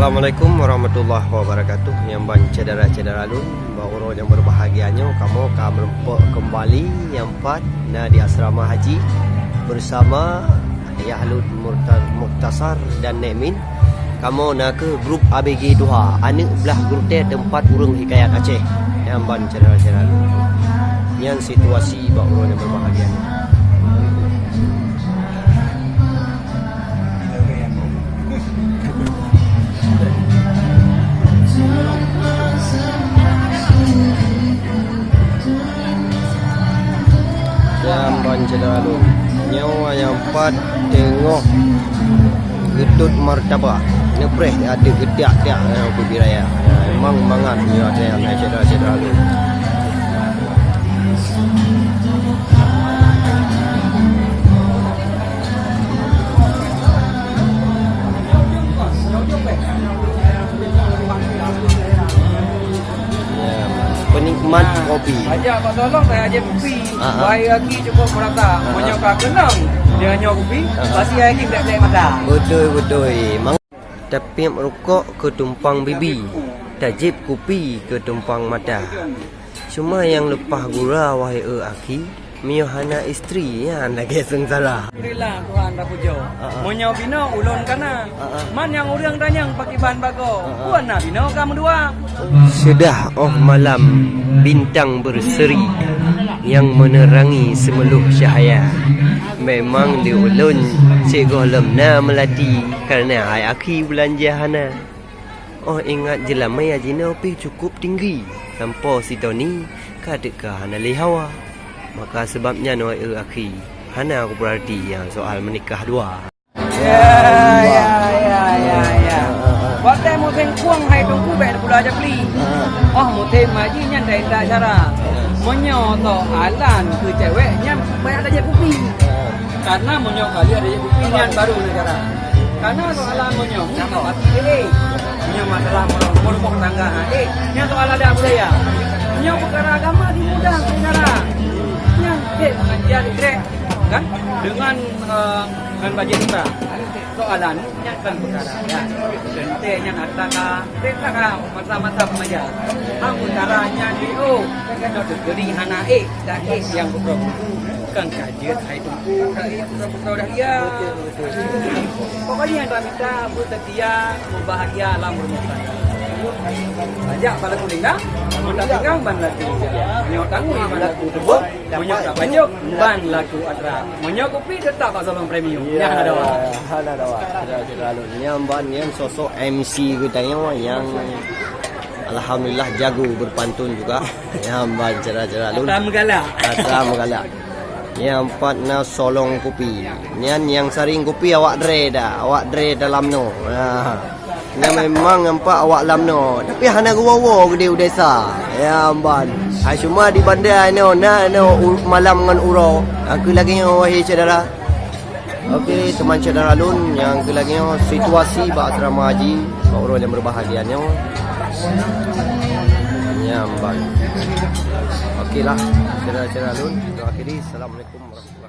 Assalamualaikum warahmatullahi wabarakatuh. Yang ban cedera-cedera lun, orang yang berbahagianya, kamu akan merempak kembali yang empat di asrama haji bersama Yahlud Muktasar dan Nemin. Kamu nak ke grup ABG Doha, anak belah grup tempat urang hikayat Aceh. Yang ban cedera-cedera lun. Yang situasi orang yang berbahagianya. Yang banjir lalu nyawa yang empat tengok gedut martabak nepreh ada gedak-gedak kopi raya. Memang mangat nyawa saya yang cedera-cedera lalu. Penikmat kopi. Ajak Pak Tolong saya aja kopi. Wahai lagi cukup merata. Menyokak kenang. Dia nyok kopi. Pasti lagi tak mata. Betul. Tapi merokok ke tumpang bibi. Tajib kopi ke tumpang mata. Cuma yang lepas gura wahai aki. Miohana isteri ya lagi sengsara. Alhamdulillah Tuhan dah puja. Monyo bina ulun kana. Man yang urang tanyang pakai bahan bago. Puan nak bina kamu dua. Sudah malam bintang berseri yang menerangi semeluh cahaya. Memang di ulun cikgu lemna melati kerana hai aki belanja hana. Ingat je lama ya jina pi cukup tinggi. Sampai si Tony kadekah hana lihawa. Maka sebabnya aki hana aku berarti yang soal menikah dua. Ya. Waktu mau kuang hai tungku bet pula aja beli. Mau maji nyan dah indah cara. Monyo to alan ke cewek nyan banyak aja kopi. Karena monyo kali ada kopi nyan baru negara. Karena soalan monyo monyo masalah mau tangga. Nyan soal ada budaya. Monyo perkara agama di mudah negara. Mengajar grek kan dengan budget kita soalan kan perkara ya dente nak taka masa-masa pemajar caranya dio nak beri hana dan yang betul kan kajian itu betul dah ya pokoknya yang kami minta bersedia berbahagia dalam rumah tangga ajak pada kuning dah Manda tinggal ban laku Menyok tanggung ban laku tebuk Menyok tak banyak ban laku atra Menyok kopi tetap Pak Solong Premium Yang ada wak Yang ban yang sosok MC kita yang alhamdulillah jago berpantun juga. Yang ban cerah-cerah lun Atra Megala. Yang empat na solong kopi. Yang saring kopi awak dre dalam no. Yang memang nampak awak lamno tapi hana gowo gede desa ya ban cuma di bandar malam dengan uro aku lagi wahai saudara. Okey teman saudara lun yang ke lagi situasi ba asrama haji orang yang berbahagianya ya ban okeylah saudara lun kita akhiri. Assalamualaikum warahmatullahi wabarakatuh.